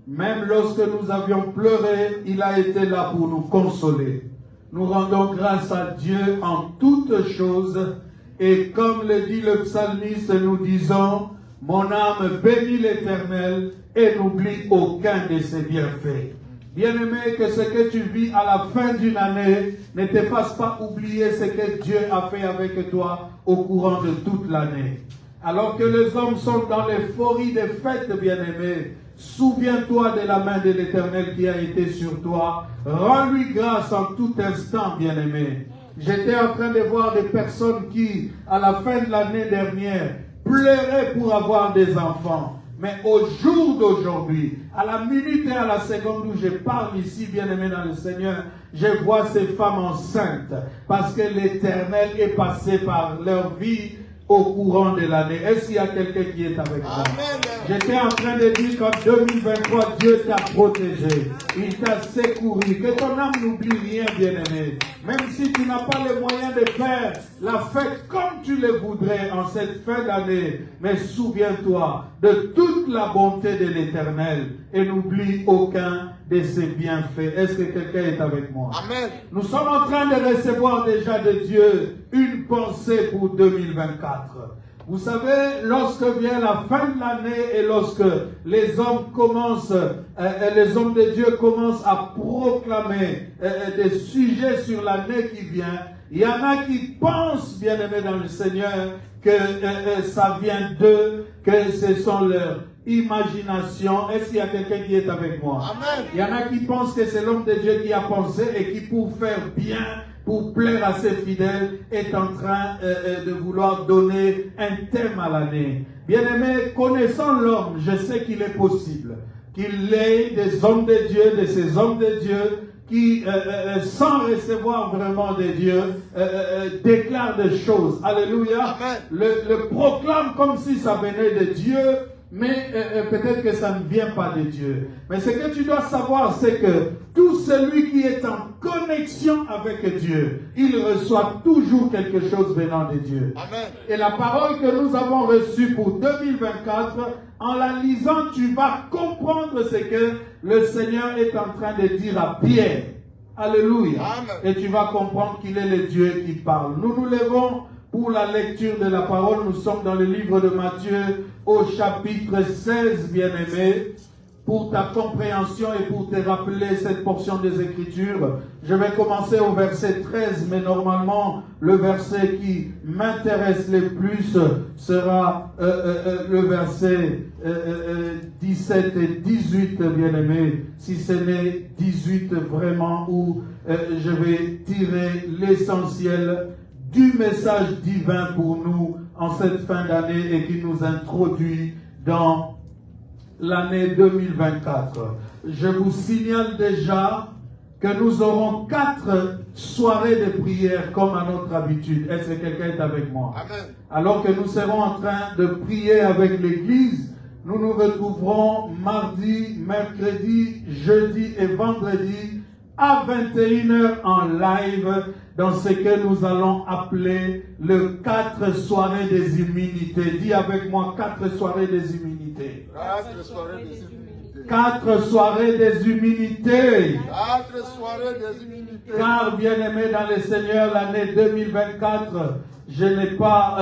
Même lorsque nous avions pleuré, il a été là pour nous consoler. Nous rendons grâce à Dieu en toutes choses. Et comme le dit le psalmiste, nous disons, mon âme bénit l'Éternel et n'oublie aucun de ses bienfaits. Bien-aimé, que ce que tu vis à la fin d'une année ne te fasse pas oublier ce que Dieu a fait avec toi au courant de toute l'année. Alors que les hommes sont dans l'euphorie des fêtes, bien-aimé, souviens-toi de la main de l'Éternel qui a été sur toi. Rends-lui grâce en tout instant, bien-aimé. J'étais en train de voir des personnes qui, à la fin de l'année dernière, pleuraient pour avoir des enfants. Mais au jour d'aujourd'hui, à la minute et à la seconde où je parle ici, bien-aimé dans le Seigneur, je vois ces femmes enceintes parce que l'Éternel est passé par leur vie au courant de l'année. Est-ce qu'il y a quelqu'un qui est avec moi? J'étais en train de dire qu'en 2023, Dieu t'a protégé. Il t'a secouru. Que ton âme n'oublie rien, bien-aimé. Même si tu n'as pas les moyens de faire la fête comme tu le voudrais en cette fin d'année, mais souviens-toi de toute la bonté de l'Éternel et n'oublie aucun de ses bienfaits. Est-ce que quelqu'un est avec moi? Amen. Nous sommes en train de recevoir déjà de Dieu une pensée pour 2024. Vous savez, lorsque vient la fin de l'année et lorsque les hommes les hommes de Dieu commencent à proclamer des sujets sur l'année qui vient, il y en a qui pensent, bien-aimés dans le Seigneur, que ça vient d'eux, que ce sont leurs imaginations. Est-ce qu'il y a quelqu'un qui est avec moi? Amen. Il y en a qui pensent que c'est l'homme de Dieu qui a pensé et qui, pour faire bien, pour plaire à ses fidèles, est en train de vouloir donner un thème à l'année. Bien-aimé, connaissant l'homme, je sais qu'il est possible qu'il ait des hommes de Dieu, de ces hommes de Dieu, qui, sans recevoir vraiment de Dieu, déclarent des choses. Alléluia. Le proclame comme si ça venait de Dieu, mais peut-être que ça ne vient pas de Dieu. Mais ce que tu dois savoir, c'est que tout celui qui est en connexion avec Dieu, il reçoit toujours quelque chose venant de Dieu. Amen. Et la parole que nous avons reçue pour 2024, en la lisant, tu vas comprendre ce que le Seigneur est en train de dire à Pierre. Alléluia. Amen. Et tu vas comprendre qu'il est le Dieu qui parle. Nous nous levons pour la lecture de la parole. Nous sommes dans le livre de Matthieu au chapitre 16, bien-aimé. Pour ta compréhension et pour te rappeler cette portion des Écritures, je vais commencer au verset 13, mais normalement, le verset qui m'intéresse le plus sera le verset 17 et 18, bien-aimé. Si ce n'est 18 vraiment, où je vais tirer l'essentiel du message divin pour nous en cette fin d'année et qui nous introduit dans l'année 2024. Je vous signale déjà que nous aurons 4 soirées de prière comme à notre habitude. Est-ce que quelqu'un est avec moi? Amen. Alors que nous serons en train de prier avec l'Église, nous nous retrouverons mardi, mercredi, jeudi et vendredi à 21h en live dans ce que nous allons appeler le 4 soirées des immunités. Dis avec moi, 4 soirées des immunités. 4 soirées des immunités. 4 soirées des immunités. 4 soirées des immunités. Car, bien-aimé dans le Seigneur, l'année 2024, je n'ai pas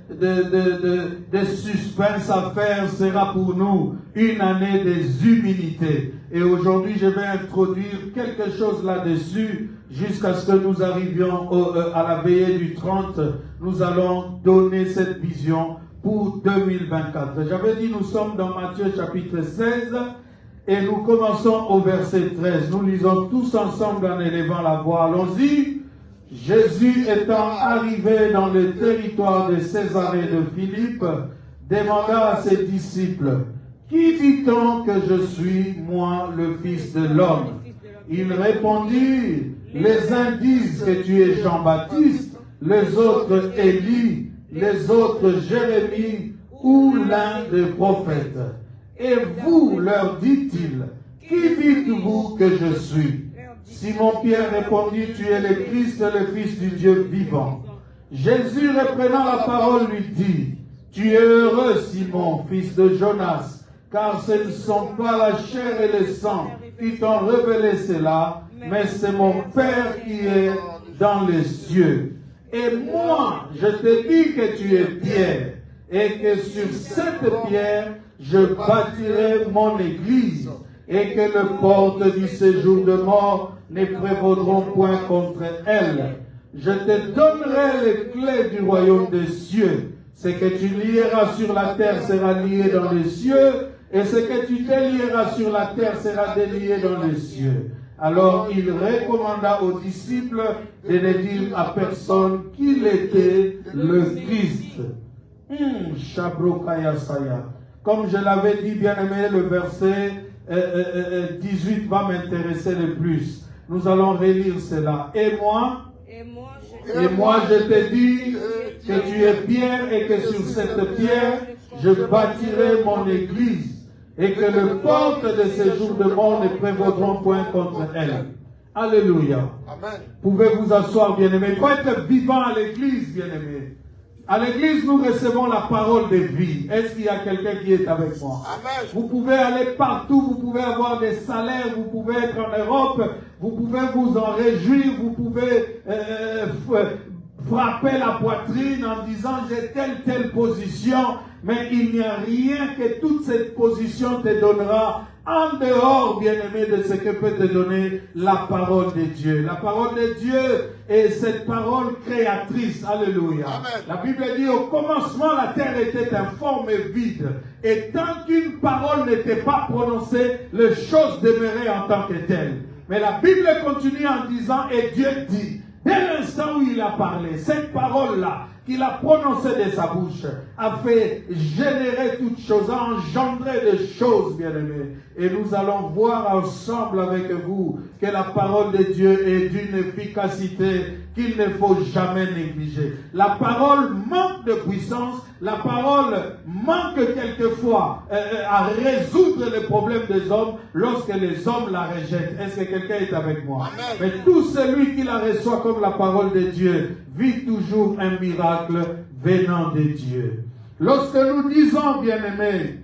de suspense à faire, sera pour nous une année des humilités. Et aujourd'hui, je vais introduire quelque chose là-dessus jusqu'à ce que nous arrivions à la veillée du 30. Nous allons donner cette vision pour 2024. J'avais dit, nous sommes dans Matthieu chapitre 16 et nous commençons au verset 13. Nous lisons tous ensemble en élevant la voix. Allons-y. Jésus étant arrivé dans le territoire de Césarée de Philippe, demanda à ses disciples, « Qui dit-on que je suis, moi, le Fils de l'homme » Ils répondirent, « Les uns disent que tu es Jean-Baptiste, les autres Élie, les autres Jérémie ou l'un des prophètes. Et vous, leur dit-il, qui dites-vous que je suis ?» Simon-Pierre répondit, « Tu es le Christ, le Fils du Dieu vivant. » Jésus, reprenant la parole, lui dit, « Tu es heureux, Simon, fils de Jonas, car ce ne sont pas la chair et le sang qui t'ont révélé cela, mais c'est mon Père qui est dans les cieux. Et moi, je te dis que tu es Pierre, et que sur cette pierre, je bâtirai mon église, et que les portes du séjour de mort ne prévaudront point contre elle. Je te donnerai les clés du royaume des cieux. Ce que tu lieras sur la terre sera lié dans les cieux, et ce que tu délieras sur la terre sera délié dans les cieux. Alors il recommanda aux disciples de ne dire à personne qu'il était le Christ. Comme je l'avais dit, bien aimé, le verset 18 va m'intéresser le plus. Nous allons relire cela. Et moi, je te dis que tu es Pierre et que sur cette pierre, je bâtirai mon église et que les portes de ces jours de mort ne prévaudront point contre elle. Alléluia. Amen. Pouvez vous asseoir, bien-aimés. Il faut être vivant à l'église, bien-aimés. À l'église, nous recevons la parole de vie. Est-ce qu'il y a quelqu'un qui est avec moi? Amen. Vous pouvez aller partout, vous pouvez avoir des salaires, vous pouvez être en Europe, vous pouvez vous en réjouir, vous pouvez frapper la poitrine en disant j'ai telle position, mais il n'y a rien que toute cette position te donnera en dehors, bien-aimé, de ce que peut te donner la parole de Dieu. La parole de Dieu est cette parole créatrice. Alléluia. Amen. La Bible dit au commencement la terre était informe et vide. Et tant qu'une parole n'était pas prononcée, les choses demeuraient en tant que telles. Mais la Bible continue en disant, et Dieu dit, dès l'instant où il a parlé, cette parole-là, qu'il a prononcée de sa bouche, a fait générer toutes choses, a engendré des choses, bien-aimés. Et nous allons voir ensemble avec vous que la parole de Dieu est d'une efficacité qu'il ne faut jamais négliger. La parole manque de puissance, la parole manque quelquefois à résoudre les problèmes des hommes lorsque les hommes la rejettent. Est-ce que quelqu'un est avec moi? Amen. Mais tout celui qui la reçoit comme la parole de Dieu vit toujours un miracle venant de Dieu. Lorsque nous disons, bien-aimés,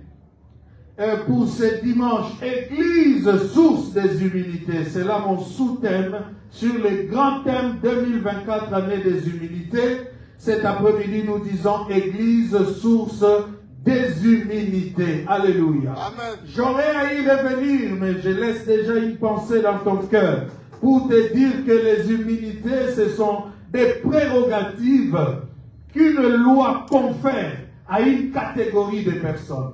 pour ce dimanche, Église, source des humilités, c'est là mon sous-thème sur le grand thème 2024, année des humilités. Cet après-midi, nous disons Église, source des humilités. Alléluia. Amen. J'aurais à y revenir, mais je laisse déjà une pensée dans ton cœur pour te dire que les humilités, ce sont des prérogatives qu'une loi confère à une catégorie de personnes.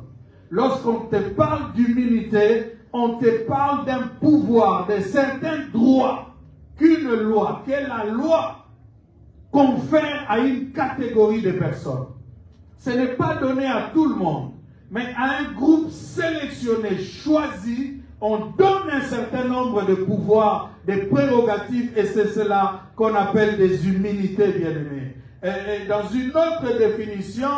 Lorsqu'on te parle d'humilité, on te parle d'un pouvoir, de certains droits qu'une loi, que la loi confère à une catégorie de personnes. Ce n'est pas donné à tout le monde, mais à un groupe sélectionné, choisi, on donne un certain nombre de pouvoirs, des prérogatives, et c'est cela qu'on appelle des humilités, bien-aimés. Et dans une autre définition,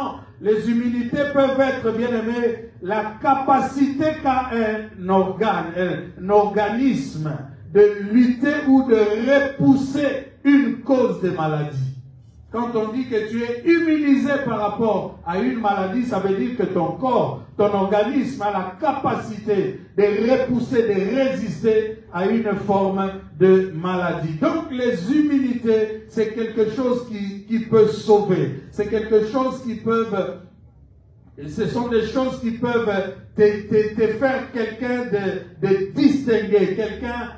les humilités peuvent être, bien-aimés, la capacité qu'a un organisme de lutter ou de repousser une cause de maladie. Quand on dit que tu es immunisé par rapport à une maladie, ça veut dire que ton corps, ton organisme a la capacité de repousser, de résister à une forme de maladie. Donc les immunités, c'est quelque chose qui peut sauver. C'est quelque chose qui peut... Ce sont des choses qui peuvent te faire quelqu'un de distingué, quelqu'un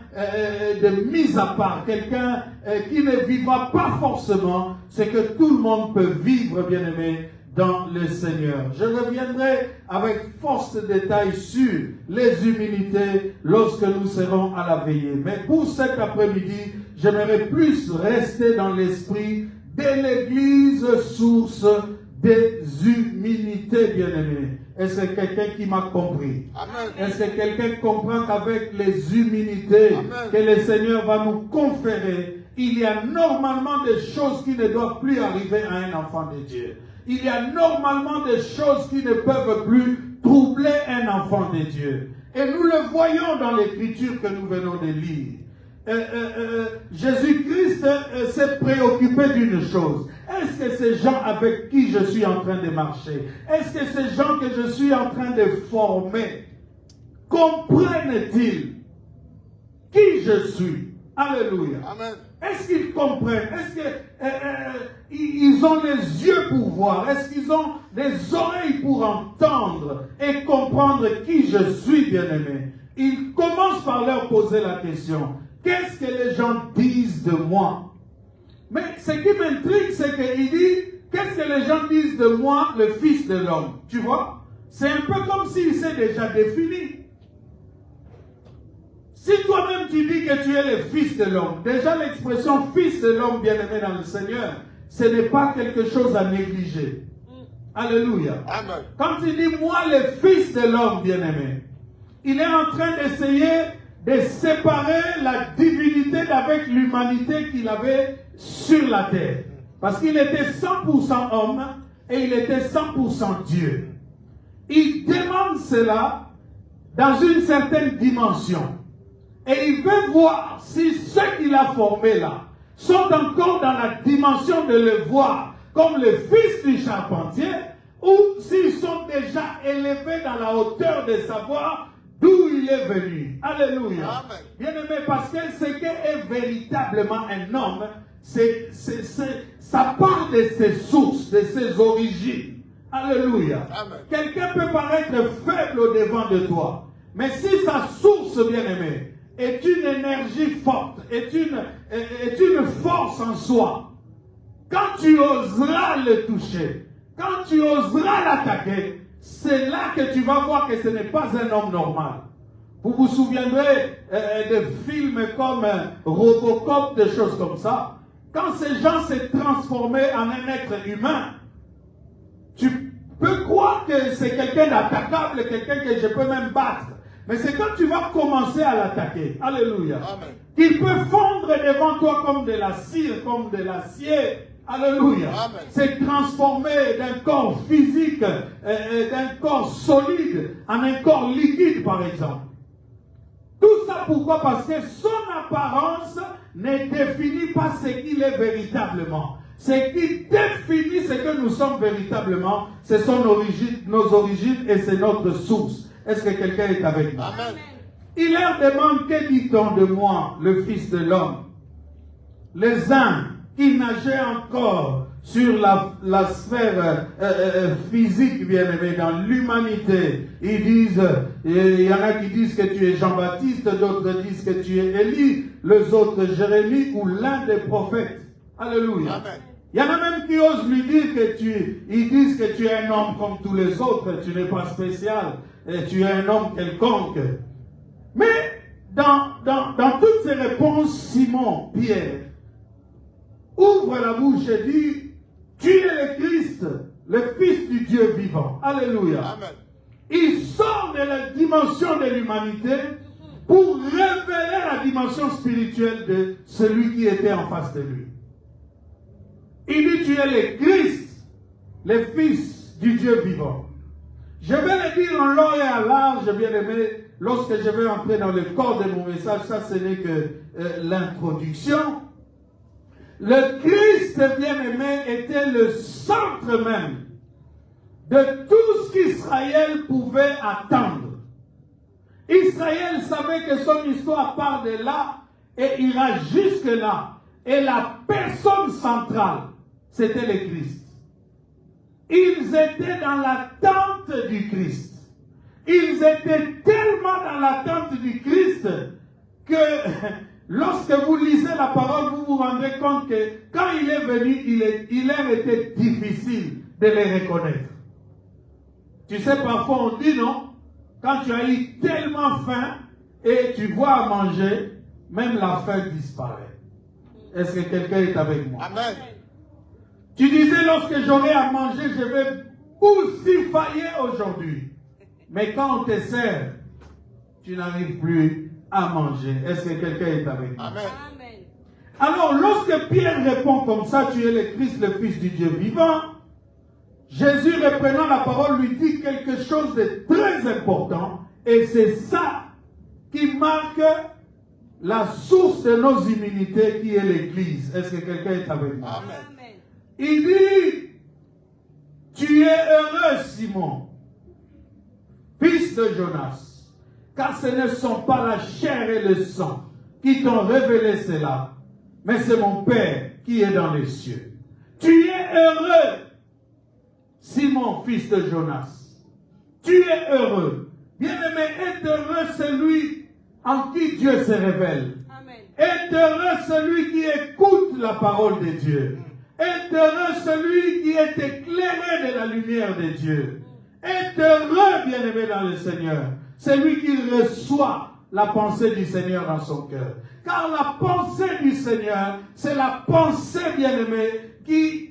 de mis à part, quelqu'un qui ne vivra pas forcément ce que tout le monde peut vivre, bien-aimé, dans le Seigneur. Je reviendrai avec force de détail sur les humilités lorsque nous serons à la veillée. Mais pour cet après-midi, j'aimerais plus rester dans l'esprit de l'Église source des humilités, bien-aimés. Est-ce que quelqu'un qui m'a compris? Amen. Est-ce que quelqu'un comprend qu'avec les humilités que le Seigneur va nous conférer, il y a normalement des choses qui ne doivent plus arriver à un enfant de Dieu. Il y a normalement des choses qui ne peuvent plus troubler un enfant de Dieu. Et nous le voyons dans l'écriture que nous venons de lire. Jésus-Christ s'est préoccupé d'une chose. Est-ce que ces gens avec qui je suis en train de marcher, est-ce que ces gens que je suis en train de former, comprennent-ils qui je suis? Alléluia. Amen. Est-ce qu'ils comprennent? Est-ce qu'ils ont les yeux pour voir? Est-ce qu'ils ont les oreilles pour entendre et comprendre qui je suis, bien-aimé? Il commence par leur poser la question. Qu'est-ce que les gens disent de moi? Mais ce qui m'intrigue, c'est qu'il dit, qu'est-ce que les gens disent de moi, le Fils de l'homme? Tu vois? C'est un peu comme s'il s'est déjà défini. Si toi-même tu dis que tu es le Fils de l'homme, déjà l'expression Fils de l'homme bien-aimé dans le Seigneur, ce n'est pas quelque chose à négliger. Alléluia. Amen. Quand il dit moi le Fils de l'homme bien-aimé, il est en train d'essayer de séparer la divinité d'avec l'humanité qu'il avait sur la terre. Parce qu'il était 100% homme et il était 100% Dieu. Il demande cela dans une certaine dimension. Et il veut voir si ceux qu'il a formés là sont encore dans la dimension de le voir comme le fils du charpentier ou s'ils sont déjà élevés dans la hauteur de savoir d'où il est venu. Alléluia. Bien-aimé, parce que ce qu'est véritablement un homme, ça part de ses sources, de ses origines. Alléluia. Quelqu'un peut paraître faible au-devant de toi, mais si sa source, bien-aimé, est une énergie forte, est une force en soi, quand tu oseras le toucher, quand tu oseras l'attaquer, c'est là que tu vas voir que ce n'est pas un homme normal. Vous vous souviendrez de films comme Robocop, des choses comme ça. Quand ces gens se transformaient en un être humain, tu peux croire que c'est quelqu'un d'attaquable, quelqu'un que je peux même battre. Mais c'est quand tu vas commencer à l'attaquer, alléluia, qu'il peut fondre devant toi comme de la cire, comme de l'acier, alléluia, se transformer d'un corps physique, d'un corps solide, en un corps liquide par exemple. Tout ça pourquoi? Parce que son apparence ne définit pas ce qu'il est véritablement. Ce qui définit ce que nous sommes véritablement, ce sont nos origines et c'est notre source. Est-ce que quelqu'un est avec nous? Amen. Il leur demande, que dit-on de moi, le Fils de l'homme? Les uns qui nageaient encore sur la sphère physique, bien aimé, dans l'humanité, ils disent, il y en a qui disent que tu es Jean-Baptiste, d'autres disent que tu es Élie, les autres Jérémie ou l'un des prophètes. Alléluia. Amen. Il y en a même qui osent lui dire que ils disent que tu es un homme comme tous les autres, tu n'es pas spécial, et tu es un homme quelconque. Mais dans toutes ces réponses, Simon, Pierre, ouvre la bouche et dit, tu es le Christ, le Fils du Dieu vivant. Alléluia. Amen. Il sort de la dimension de l'humanité pour révéler la dimension spirituelle de celui qui était en face de lui. Il dit, tu es le Christ, le Fils du Dieu vivant. Je vais le dire en long et à large, bien aimé, lorsque je vais entrer dans le corps de mon message, ça ce n'est que l'introduction. Le Christ, bien aimé, était le centre même de tout ce qu'Israël pouvait attendre. Israël savait que son histoire part de là et ira jusque là. Et la personne centrale, c'était le Christ. Ils étaient dans l'attente du Christ. Ils étaient tellement dans l'attente du Christ que lorsque vous lisez la parole, vous vous rendez compte que quand il est venu, il leur était difficile de les reconnaître. Tu sais, parfois on dit non, quand tu as eu tellement faim et tu vois à manger, même la faim disparaît. Est-ce que quelqu'un est avec moi? Amen. Tu disais, lorsque j'aurai à manger, je vais poussifailler aujourd'hui. Mais quand on te sert, tu n'arrives plus à manger. Est-ce que quelqu'un est avec moi? Amen. Alors, lorsque Pierre répond comme ça, tu es le Christ, le Fils du Dieu vivant, Jésus, reprenant la parole, lui dit quelque chose de très important. Et c'est ça qui marque la source de nos immunités qui est l'Église. Est-ce que quelqu'un est avec moi? Amen. Il dit, tu es heureux, Simon, fils de Jonas, car ce ne sont pas la chair et le sang qui t'ont révélé cela, mais c'est mon Père qui est dans les cieux. Tu es heureux, Simon, fils de Jonas. Tu es heureux. Bien-aimé, est heureux celui en qui Dieu se révèle. Amen. Est heureux celui qui écoute la parole de Dieu. Est heureux celui qui est éclairé de la lumière de Dieu. Est heureux, bien-aimé dans le Seigneur, celui qui reçoit la pensée du Seigneur dans son cœur. Car la pensée du Seigneur, c'est la pensée, bien-aimé, qui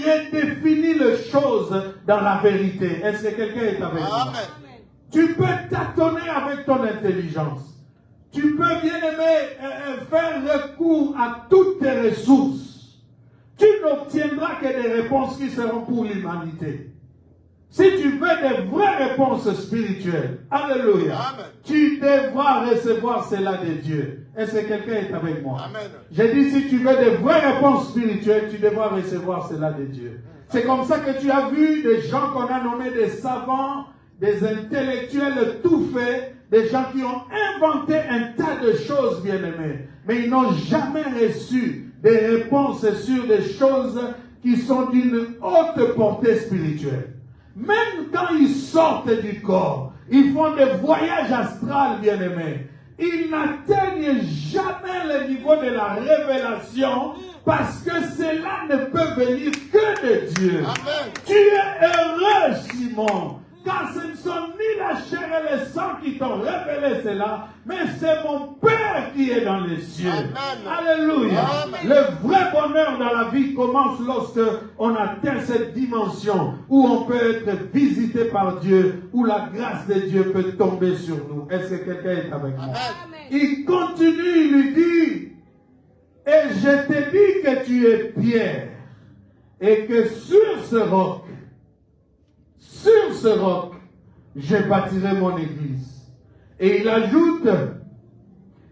redéfinit les choses dans la vérité. Est-ce que quelqu'un est avec moi? Amen. Tu peux tâtonner avec ton intelligence. Tu peux, bien-aimé, faire recours à toutes tes ressources. Tu n'obtiendras que des réponses qui seront pour l'humanité. Si tu veux des vraies réponses spirituelles, alléluia, Amen. tu devras recevoir cela de Dieu. Est-ce que quelqu'un est avec moi? Amen. J'ai dit, si tu veux des vraies réponses spirituelles, tu devras recevoir cela de Dieu. C'est comme ça que tu as vu des gens qu'on a nommés des savants, des intellectuels tout faits, des gens qui ont inventé un tas de choses, bien-aimés, mais ils n'ont jamais reçu des réponses sur des choses qui sont d'une haute portée spirituelle. Même quand ils sortent du corps, ils font des voyages astrales, bien-aimés. Ils n'atteignent jamais le niveau de la révélation parce que cela ne peut venir que de Dieu. Amen. Tu es heureux, Simon, car ce ne sont ni la chair et le sang qui t'ont révélé cela, mais c'est mon Père qui est dans les cieux. Amen. Alléluia. Amen. Le vrai bonheur dans la vie commence lorsque on atteint cette dimension où on peut être visité par Dieu, où la grâce de Dieu peut tomber sur nous. Est-ce que quelqu'un est avec moi? Amen. Il continue, il lui dit, et je te dis que tu es Pierre, et que sur ce roc, je bâtirai mon église. Et il ajoute,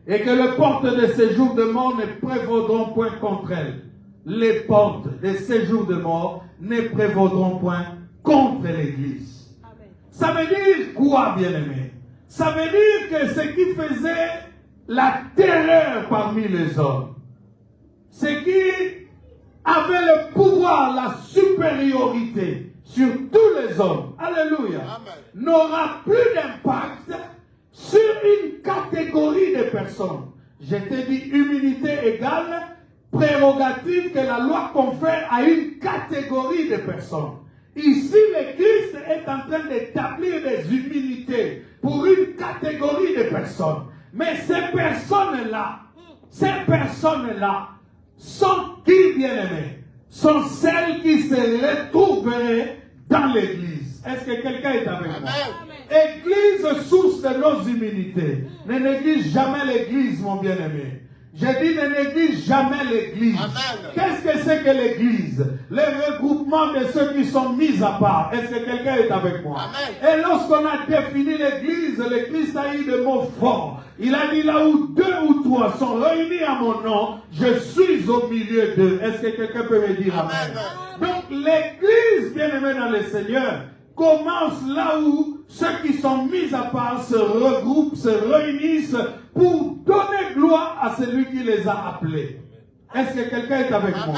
et que les portes de séjour de mort ne prévaudront point contre elle. Les portes de séjour de mort ne prévaudront point contre l'église. Amen. Ça veut dire quoi, bien-aimé? Ça veut dire que ce qui faisait la terreur parmi les hommes, ce qui avait le pouvoir, la supériorité sur tous les hommes, alléluia, n'aura plus d'impact sur une catégorie de personnes. Je t'ai dit humilité égale prérogative que la loi confère à une catégorie de personnes. Ici, le Christ est en train d'établir des humilités pour une catégorie de personnes. Mais ces personnes-là sont qui, bien-aimés? Sont celles qui se retrouveraient dans l'église. Est-ce que quelqu'un est avec moi? Église, source de nos humilités. Ne néglige jamais l'église, mon bien-aimé. Je dis ne néglige jamais l'église. Qu'est-ce que c'est que l'église? Le regroupement de ceux qui sont mis à part. Est-ce que quelqu'un est avec moi? Amen. Et lorsqu'on a défini l'église, le Christ a eu des mots forts. Il a dit là où 2 ou 3 sont réunis à mon nom, je suis au milieu d'eux. Est-ce que quelqu'un peut me dire amen? Donc l'église, bien-aimée dans le Seigneur, commence là où ceux qui sont mis à part se regroupent, se réunissent pour donner gloire à celui qui les a appelés. Est-ce que quelqu'un est avec moi?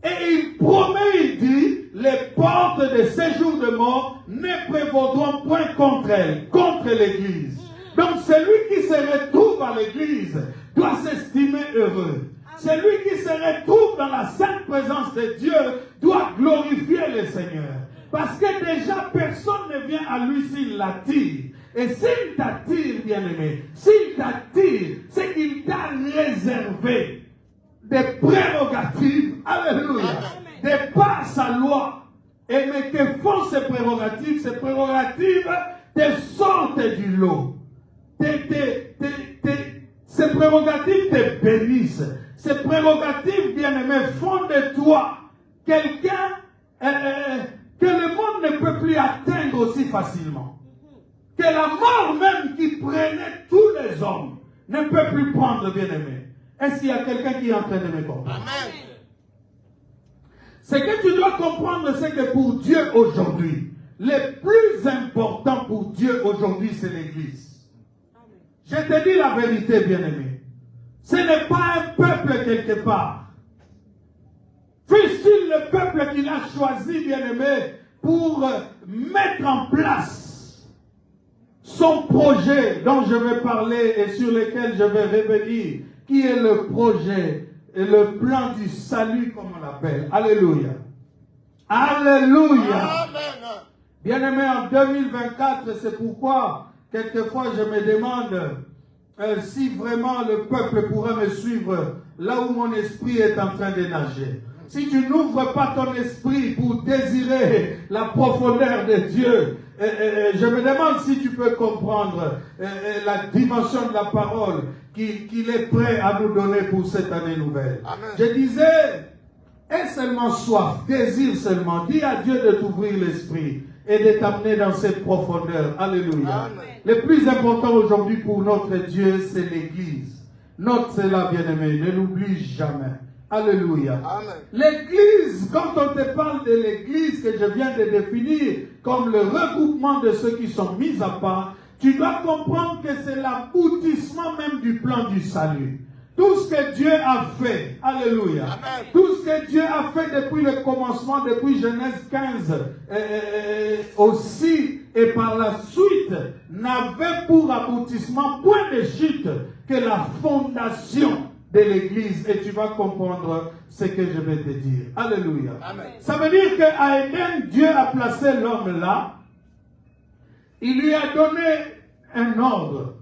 Et il promet, il dit, les portes de séjour de mort ne prévaudront point contre elle, contre l'église. Donc celui qui se retrouve à l'église doit s'estimer heureux. Celui qui se retrouve dans la sainte présence de Dieu doit glorifier le Seigneur. Parce que déjà, personne ne vient à lui s'il l'attire. Et s'il t'attire, bien-aimé, s'il t'attire, c'est qu'il t'a réservé des prérogatives, alléluia, de par sa loi. Et mais que font ces prérogatives? Ces prérogatives te sortent du lot. Ces prérogatives te bénissent. Ces prérogatives, bien-aimé, font de toi quelqu'un que le monde ne peut plus atteindre aussi facilement. Que la mort même qui prenait tous les hommes, ne peut plus prendre, bien-aimé. Est-ce qu'il y a quelqu'un qui est en train de me comprendre? Amen. Ce que tu dois comprendre, c'est que pour Dieu aujourd'hui, le plus important pour Dieu aujourd'hui, c'est l'Église. Je te dis la vérité, bien-aimé. Ce n'est pas un peuple quelque part. Fût-il le peuple qu'il a choisi, bien-aimé, pour mettre en place son projet dont je vais parler et sur lequel je vais revenir, qui est le projet et le plan du salut, comme on l'appelle. Alléluia. Alléluia. Amen. Bien-aimé, en 2024, c'est pourquoi, quelquefois, je me demande si vraiment le peuple pourrait me suivre là où mon esprit est en train de nager. Si tu n'ouvres pas ton esprit pour désirer la profondeur de Dieu, je me demande si tu peux comprendre la dimension de la parole qu'il est prêt à nous donner pour cette année nouvelle. Amen. Je disais, aie seulement soif, désire seulement, dis à Dieu de t'ouvrir l'esprit et de t'amener dans cette profondeur. Alléluia. Amen. Le plus important aujourd'hui pour notre Dieu, c'est l'Église. Note cela, bien-aimé, ne l'oublie jamais. Alléluia. Amen. L'Église, quand on te parle de l'Église que je viens de définir comme le regroupement de ceux qui sont mis à part, tu dois comprendre que c'est l'aboutissement même du plan du salut. Tout ce que Dieu a fait, alléluia, Amen. tout ce que Dieu a fait depuis le commencement, depuis Genèse 15, aussi et par la suite, n'avait pour aboutissement point de chute que la fondation de l'Église. Et tu vas comprendre ce que je vais te dire. Alléluia. Amen. Ça veut dire qu'à Éden, Dieu a placé l'homme là. Il lui a donné un ordre.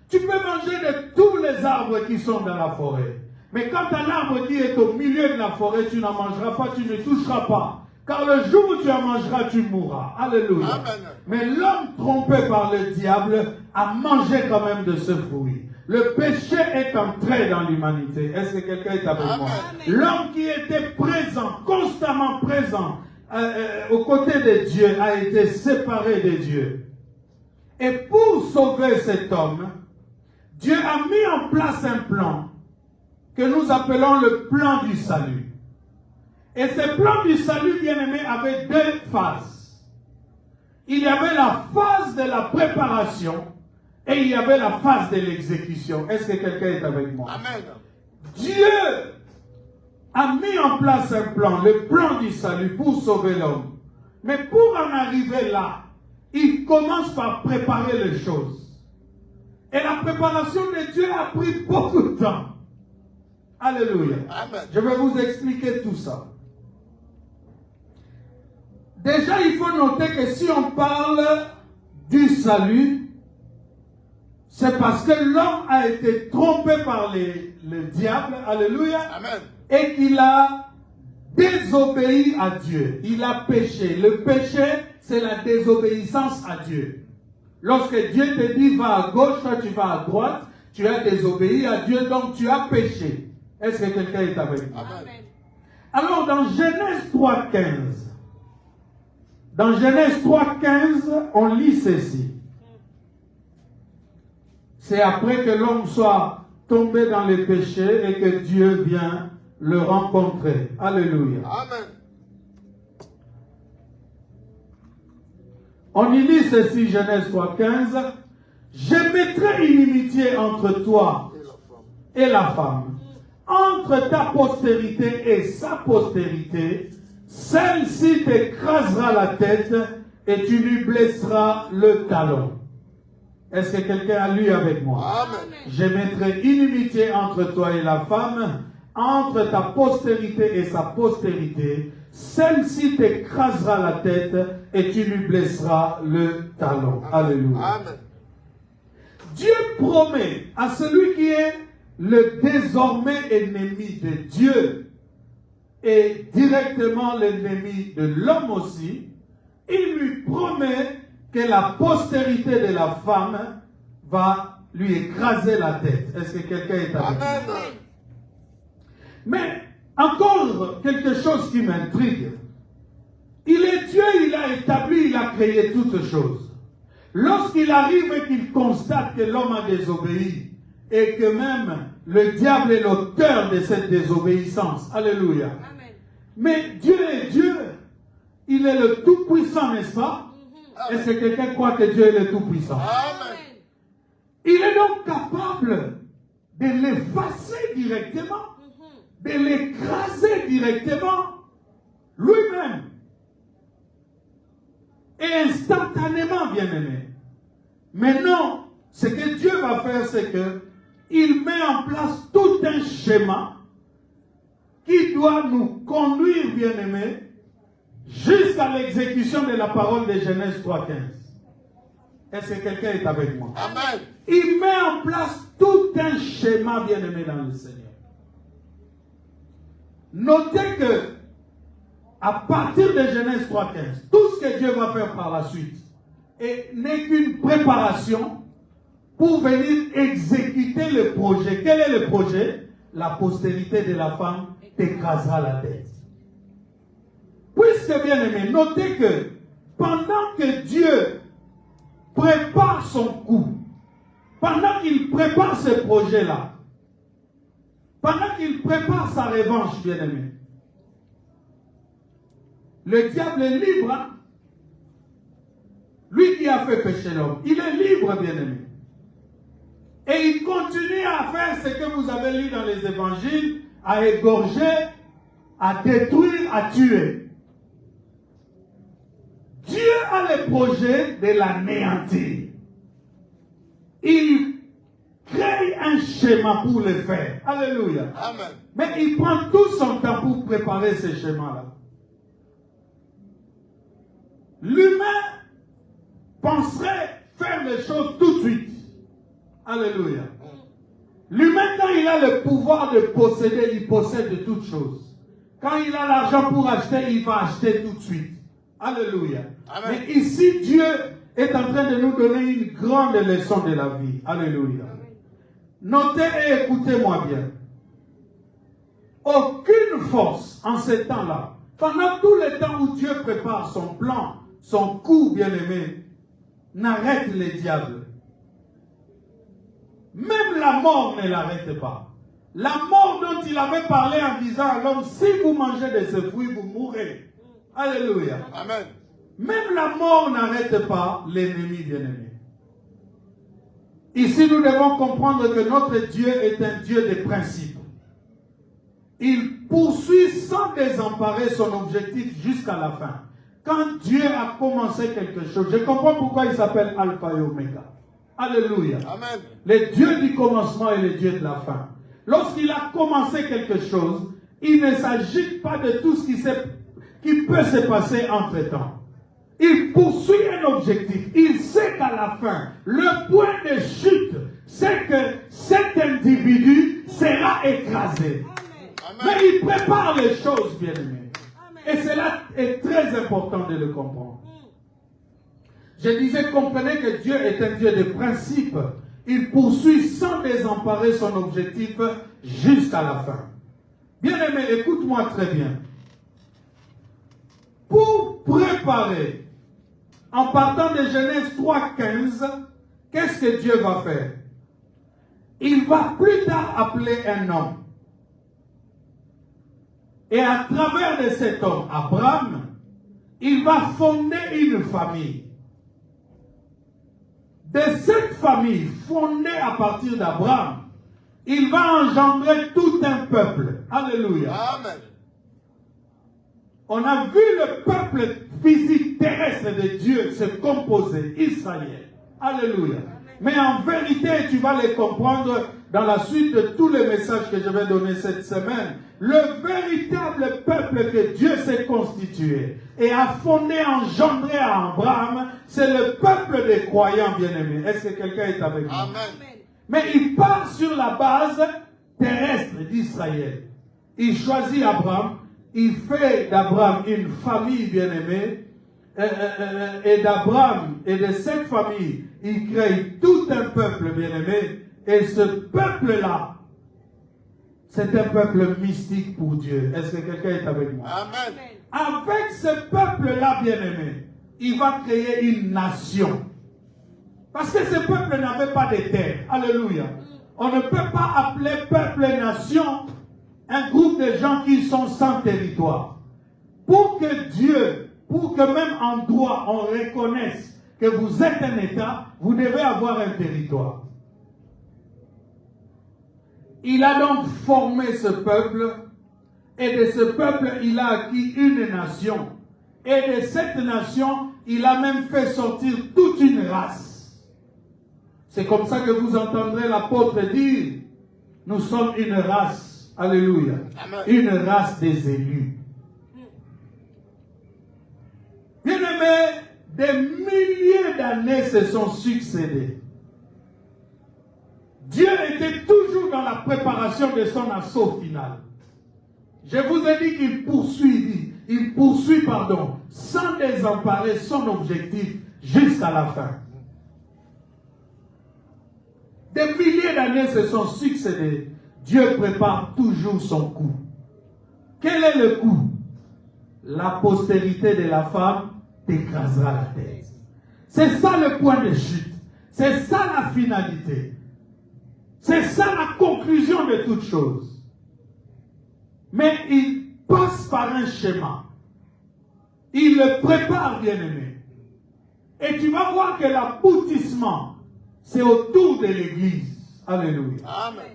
Tu peux manger de tous les arbres qui sont dans la forêt. Mais quand un arbre qui est au milieu de la forêt, tu n'en mangeras pas, tu ne toucheras pas. Car le jour où tu en mangeras, tu mourras. Alléluia. Amen. Mais l'homme trompé par le diable a mangé quand même de ce fruit. Le péché est entré dans l'humanité. Est-ce que quelqu'un est avec moi? L'homme qui était présent, constamment présent, aux côtés de Dieu, a été séparé de Dieu. Et pour sauver cet homme, Dieu a mis en place un plan que nous appelons le plan du salut. Et ce plan du salut, bien-aimé, avait deux phases. Il y avait la phase de la préparation et il y avait la phase de l'exécution. Est-ce que quelqu'un est avec moi? Amen. Dieu a mis en place un plan, le plan du salut pour sauver l'homme. Mais pour en arriver là, il commence par préparer les choses. Et la préparation de Dieu a pris beaucoup de temps. Alléluia. Amen. Je vais vous expliquer tout ça. Déjà, il faut noter que si on parle du salut, c'est parce que l'homme a été trompé par le diable. Alléluia. Amen. Et qu'il a désobéi à Dieu. Il a péché. Le péché, c'est la désobéissance à Dieu. Lorsque Dieu te dit va à gauche, toi tu vas à droite, tu as désobéi à Dieu, donc tu as péché. Est-ce que quelqu'un est avec moi? Amen. Alors dans Genèse 3.15, dans Genèse 3.15, on lit ceci. C'est après que l'homme soit tombé dans les péchés et que Dieu vient le rencontrer. Alléluia. Amen. On y lit ceci, Genèse 3.15. Je mettrai une inimitié entre toi et la femme, entre ta postérité et sa postérité. Celle-ci t'écrasera la tête et tu lui blesseras le talon. Est-ce que quelqu'un a lu avec moi? Amen. Je mettrai inimitié entre toi et la femme, entre ta postérité et sa postérité. Celle-ci t'écrasera la tête et tu lui blesseras le talon. Alléluia. Amen. Dieu promet à celui qui est le désormais ennemi de Dieu et directement l'ennemi de l'homme aussi, il lui promet que la postérité de la femme va lui écraser la tête. Est-ce que quelqu'un est avec moi? Amen. Mais encore quelque chose qui m'intrigue. Il est Dieu, il a établi, il a créé toutes choses. Lorsqu'il arrive et qu'il constate que l'homme a désobéi et que même le diable est l'auteur de cette désobéissance. Alléluia. Amen. Mais Dieu est Dieu. Il est le Tout-Puissant, n'est-ce pas? Est-ce que quelqu'un croit que Dieu est le Tout-Puissant? Amen. Il est donc capable de l'effacer directement, de l'écraser directement, lui-même. Et instantanément, bien-aimé. Maintenant, ce que Dieu va faire, c'est que il met en place tout un schéma qui doit nous conduire, bien-aimé, jusqu'à l'exécution de la parole de Genèse 3.15. Est-ce que quelqu'un est avec moi? Amen. Il met en place tout un schéma, bien-aimé, dans le Seigneur. Notez que, à partir de Genèse 3.15, tout ce que Dieu va faire par la suite n'est qu'une préparation pour venir exécuter le projet. Quel est le projet? La postérité de la femme t'écrasera la tête. Puisque, bien aimé, notez que pendant que Dieu prépare son coup, pendant qu'il prépare ce projet-là, pendant qu'il prépare sa revanche, bien aimé, le diable est libre. Hein? Lui qui a fait pécher l'homme, il est libre, bien aimé. Et il continue à faire ce que vous avez lu dans les évangiles, à égorger, à détruire, à tuer. Dieu a le projet de l'anéantir. Il crée un schéma pour le faire. Alléluia. Amen. Mais il prend tout son temps pour préparer ce schéma-là. L'humain penserait faire les choses tout de suite. Alléluia. L'humain, quand il a le pouvoir de posséder, il possède de toutes choses. Quand il a l'argent pour acheter, il va acheter tout de suite. Alléluia. Amen. Mais ici, Dieu est en train de nous donner une grande leçon de la vie. Alléluia. Amen. Notez et écoutez-moi bien. Aucune force en ce temps-là, pendant tout le temps où Dieu prépare son plan, son coup bien-aimé, n'arrête le diable. Même la mort ne l'arrête pas. La mort dont il avait parlé en disant à l'homme, si vous mangez de ce fruit, vous mourrez. Alléluia. Amen. Même la mort n'arrête pas l'ennemi bien-aimé. Ici, nous devons comprendre que notre Dieu est un Dieu de principes. Il poursuit sans désemparer son objectif jusqu'à la fin. Quand Dieu a commencé quelque chose, je comprends pourquoi il s'appelle Alpha et Oméga. Alléluia. Amen. Le Dieu du commencement et le Dieu de la fin. Lorsqu'il a commencé quelque chose, il ne s'agit pas de tout ce qui peut se passer entre-temps. Il poursuit un objectif. Il sait qu'à la fin, le point de chute, c'est que cet individu sera écrasé. Amen. Mais il prépare les choses, bien aimés. Et cela est très important de le comprendre. Je disais, comprenez que Dieu est un Dieu de principe. Il poursuit sans désemparer son objectif jusqu'à la fin. Bien aimé, écoute-moi très bien. Pour préparer, en partant de Genèse 3.15, qu'est-ce que Dieu va faire? Il va plus tard appeler un homme. Et à travers de cet homme, Abraham, il va fonder une famille. De cette famille fondée à partir d'Abraham, il va engendrer tout un peuple. Alléluia. Amen. On a vu le peuple physique terrestre de Dieu se composer, Israël. Alléluia. Mais en vérité, tu vas les comprendre dans la suite de tous les messages que je vais donner cette semaine. Le véritable peuple que Dieu s'est constitué et a fondé, engendré à Abraham, c'est le peuple des croyants bien-aimés. Est-ce que quelqu'un est avec moi? Amen. Mais il part sur la base terrestre d'Israël. Il choisit Abraham, il fait d'Abraham une famille bien-aimée, et d'Abraham et de cette famille, il crée tout un peuple bien-aimé, et ce peuple-là, c'est un peuple mystique pour Dieu. Est-ce que quelqu'un est avec moi? Amen. Avec ce peuple-là, bien-aimé, il va créer une nation. Parce que ce peuple n'avait pas de terre. Alléluia. On ne peut pas appeler peuple et nation un groupe de gens qui sont sans territoire. Pour que Dieu, pour que même en droit, on reconnaisse que vous êtes un État, vous devez avoir un territoire. Il a donc formé ce peuple, et de ce peuple, il a acquis une nation. Et de cette nation, il a même fait sortir toute une race. C'est comme ça que vous entendrez l'apôtre dire, nous sommes une race, alléluia, une race des élus. Bien-aimés, des milliers d'années se sont succédés. Dieu était toujours dans la préparation de son assaut final. Je vous ai dit qu'il poursuit, sans désemparer son objectif jusqu'à la fin. Des milliers d'années se sont succédés. Dieu prépare toujours son coup. Quel est le coup? La postérité de la femme t'écrasera la tête. C'est ça le point de chute. C'est ça la finalité. C'est ça la conclusion de toute chose. Mais il passe par un schéma. Il le prépare, bien-aimé. Et tu vas voir que l'aboutissement, c'est autour de l'Église. Alléluia. Amen.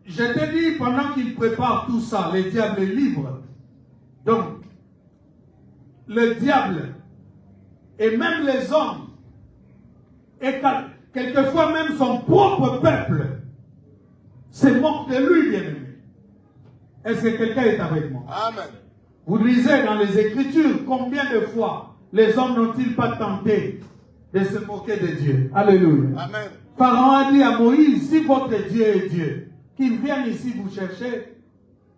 Je te dis, pendant qu'il prépare tout ça, le diable est libre. Donc, le diable, et même les hommes, et quelquefois même son propre peuple, se moque de lui, bien-aimé. Est-ce que quelqu'un est avec moi? Amen. Vous lisez dans les Écritures, combien de fois les hommes n'ont-ils pas tenté de se moquer de Dieu? Alléluia. Amen. Pharaon a dit à Moïse, si votre Dieu est Dieu, qu'il vienne ici vous chercher,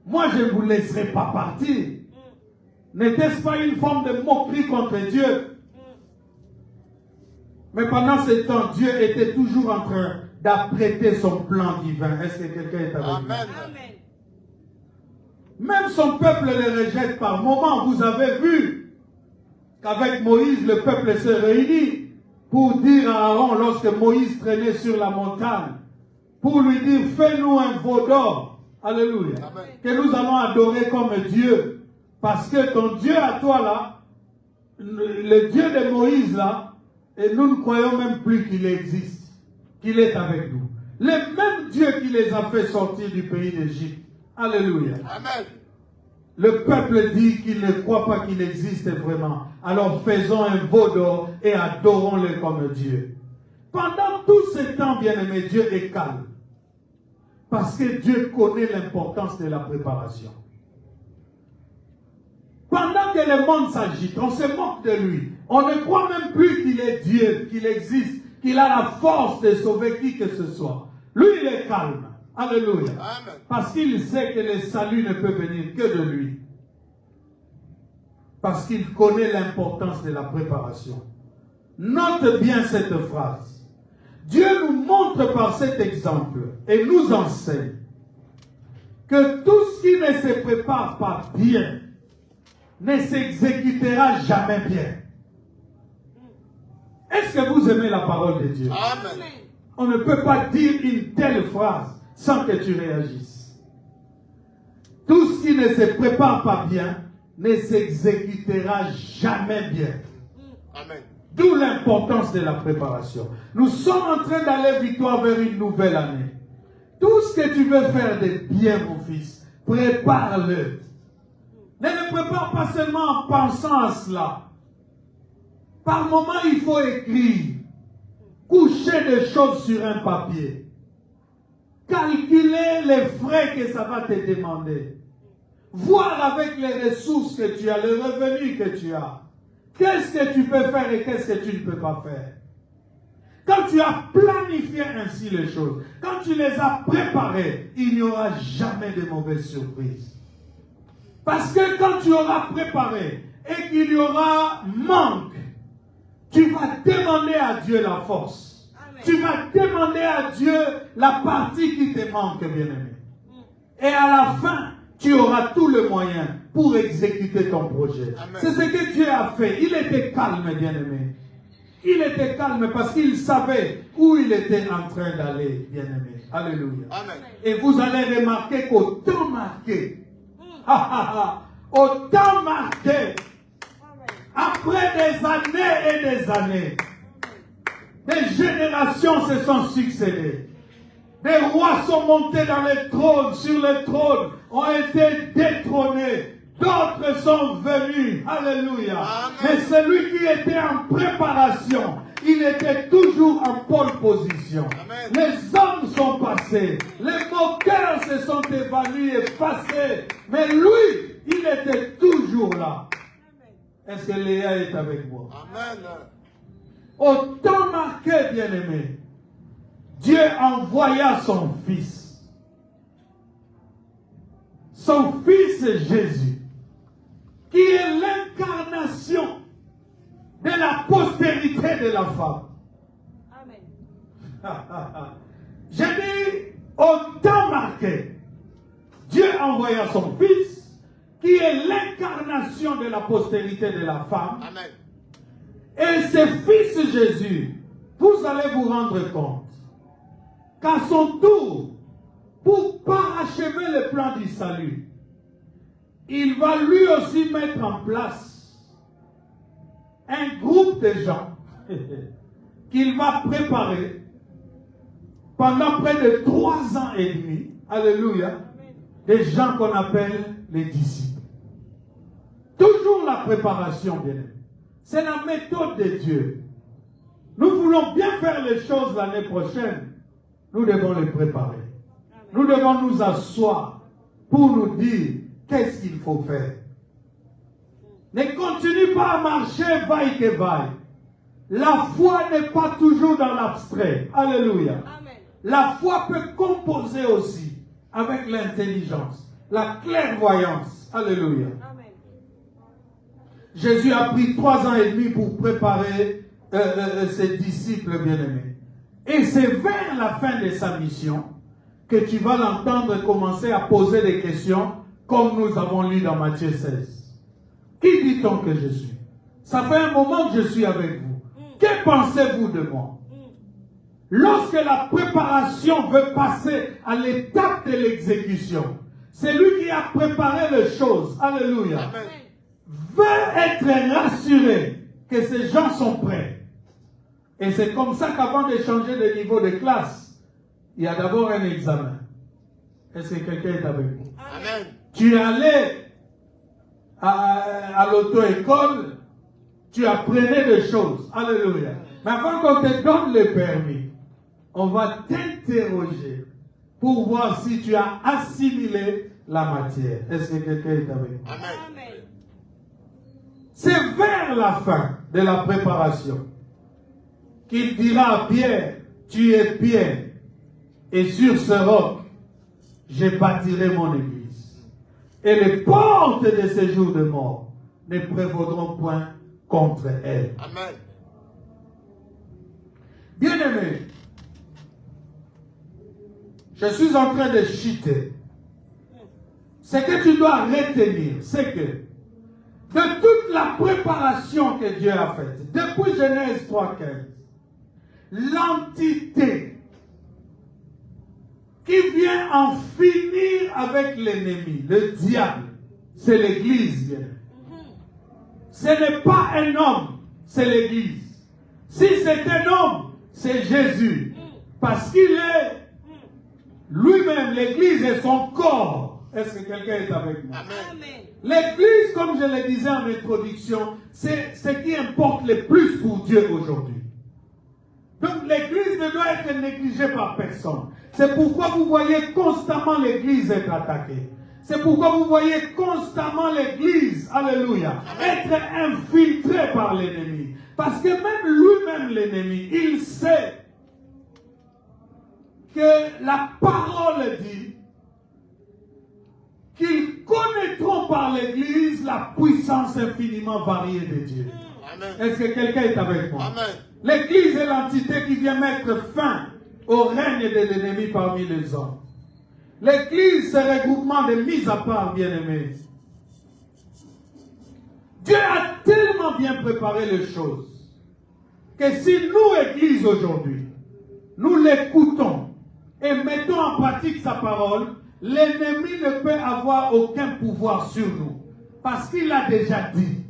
moi je ne vous laisserai pas partir. N'était-ce pas une forme de moquerie contre Dieu? Mais pendant ce temps, Dieu était toujours en train d'apprêter son plan divin. Est-ce que quelqu'un est avec moi? Amen. Même son peuple le rejette par moments. Vous avez vu qu'avec Moïse, le peuple se réunit pour dire à Aaron, lorsque Moïse traînait sur la montagne, pour lui dire, fais-nous un veau d'or. Alléluia. Amen. Que nous allons adorer comme Dieu. Parce que ton Dieu à toi là, le Dieu de Moïse là, et nous ne croyons même plus qu'il existe, qu'il est avec nous. Le même Dieu qui les a fait sortir du pays d'Égypte. Alléluia. Amen. Le peuple dit qu'il ne croit pas qu'il existe vraiment. Alors faisons un veau d'or et adorons-le comme Dieu. Pendant tout ce temps, bien-aimé, Dieu est calme. Parce que Dieu connaît l'importance de la préparation. Pendant que le monde s'agite, on se moque de lui. On ne croit même plus qu'il est Dieu, qu'il existe, qu'il a la force de sauver qui que ce soit. Lui, il est calme. Alléluia. Amen. Parce qu'il sait que le salut ne peut venir que de lui. Parce qu'il connaît l'importance de la préparation. Note bien cette phrase. Dieu nous montre par cet exemple et nous enseigne que tout ce qui ne se prépare pas bien ne s'exécutera jamais bien. Est-ce que vous aimez la parole de Dieu? Amen. On ne peut pas dire une telle phrase sans que tu réagisses. Tout ce qui ne se prépare pas bien ne s'exécutera jamais bien. Amen. D'où l'importance de la préparation. Nous sommes en train d'aller victoire vers une nouvelle année. Tout ce que tu veux faire de bien, mon fils, prépare-le. Ne le prépare pas seulement en pensant à cela. Par moment, il faut écrire. Coucher des choses sur un papier. Calculer les frais que ça va te demander. Voir avec les ressources que tu as, les revenus que tu as. Qu'est-ce que tu peux faire et qu'est-ce que tu ne peux pas faire. Quand tu as planifié ainsi les choses, quand tu les as préparées, il n'y aura jamais de mauvaises surprises. Parce que quand tu auras préparé et qu'il y aura manque, tu vas demander à Dieu la force. Amen. Tu vas demander à Dieu la partie qui te manque, bien-aimé. Et à la fin, tu auras tout le moyen pour exécuter ton projet. C'est ce que Dieu a fait. Il était calme, bien-aimé. Il était calme parce qu'il savait où il était en train d'aller, bien-aimé. Alléluia. Amen. Et vous allez remarquer qu'au temps marqué, au temps marqué, après des années et des années, des générations se sont succédées. Des rois sont montés dans les trônes, sur les trônes, ont été détrônés. D'autres sont venus. Alléluia. Amen. Mais celui qui était en préparation, il était toujours en pole position. Amen. Les hommes sont passés. Les moqueurs se sont évanouis et passés. Mais lui, il était toujours là. Est-ce que Léa est avec moi? Amen. Au temps marqué, bien-aimé, Dieu envoya son Fils. Son Fils Jésus, qui est l'incarnation de la postérité de la femme. Amen. J'ai dit, au temps marqué, Dieu envoya son Fils, qui est l'incarnation de la postérité de la femme. Amen. Et ce Fils Jésus, vous allez vous rendre compte qu'à son tour, pour parachever le plan du salut, il va lui aussi mettre en place un groupe de gens qu'il va préparer pendant près de 3 ans et demi. Alléluia. Des gens qu'on appelle les disciples. Toujours la préparation, bien aimé. C'est la méthode de Dieu. Nous voulons bien faire les choses l'année prochaine. Nous devons les préparer. Nous devons nous asseoir pour nous dire qu'est-ce qu'il faut faire. Ne continue pas à marcher vaille que vaille. La foi n'est pas toujours dans l'abstrait. Alléluia. Amen. La foi peut composer aussi avec l'intelligence, la clairvoyance. Alléluia. Amen. Jésus a pris 3 ans et demi pour préparer ses disciples bien-aimés. Et c'est vers la fin de sa mission que tu vas l'entendre commencer à poser des questions comme nous avons lu dans Matthieu 16. Qui dit-on que je suis? Ça fait un moment que je suis avec vous. Que pensez-vous de moi? Lorsque la préparation veut passer à l'étape de l'exécution, c'est lui qui a préparé les choses. Alléluia. Amen. Veut être rassuré que ces gens sont prêts. Et c'est comme ça qu'avant de changer de niveau de classe, il y a d'abord un examen. Est-ce que quelqu'un est avec vous? Amen. Tu es allé à l'auto-école, tu apprenais des choses. Alléluia. Mais avant qu'on te donne le permis, on va t'interroger pour voir si tu as assimilé la matière. Est-ce que quelqu'un est avec moi? Amen. Amen. C'est vers la fin de la préparation qu'il dira à Pierre, tu es Pierre, et sur ce roc, je bâtirai mon église. Et les portes de ces jours de mort ne prévaudront point contre elle. Amen. Bien-aimé, je suis en train de chuter. Ce que tu dois retenir, c'est que de toute la préparation que Dieu a faite, depuis Genèse 3:15, l'entité qui vient en finir avec l'ennemi, le diable, c'est l'Église. Bien. Ce n'est pas un homme, c'est l'Église. Si c'est un homme, c'est Jésus. Parce qu'il est lui-même, l'Église est son corps. Est-ce que quelqu'un est avec moi? Amen. Amen. L'Église, comme je le disais en introduction, c'est ce qui importe le plus pour Dieu aujourd'hui. Donc l'Église ne doit être négligée par personne. C'est pourquoi vous voyez constamment l'Église être attaquée. C'est pourquoi vous voyez constamment l'Église, alléluia, être infiltrée par l'ennemi. Parce que même lui-même, l'ennemi, il sait que la parole dit qu'ils connaîtront par l'Église la puissance infiniment variée de Dieu. Amen. Est-ce que quelqu'un est avec moi? Amen. L'Église est l'entité qui vient mettre fin au règne de l'ennemi parmi les hommes. L'Église, c'est un regroupement de mise à part, bien-aimés. Dieu a tellement bien préparé les choses que si nous, Église, aujourd'hui, nous l'écoutons et mettons en pratique sa parole, l'ennemi ne peut avoir aucun pouvoir sur nous. Parce qu'il a déjà dit,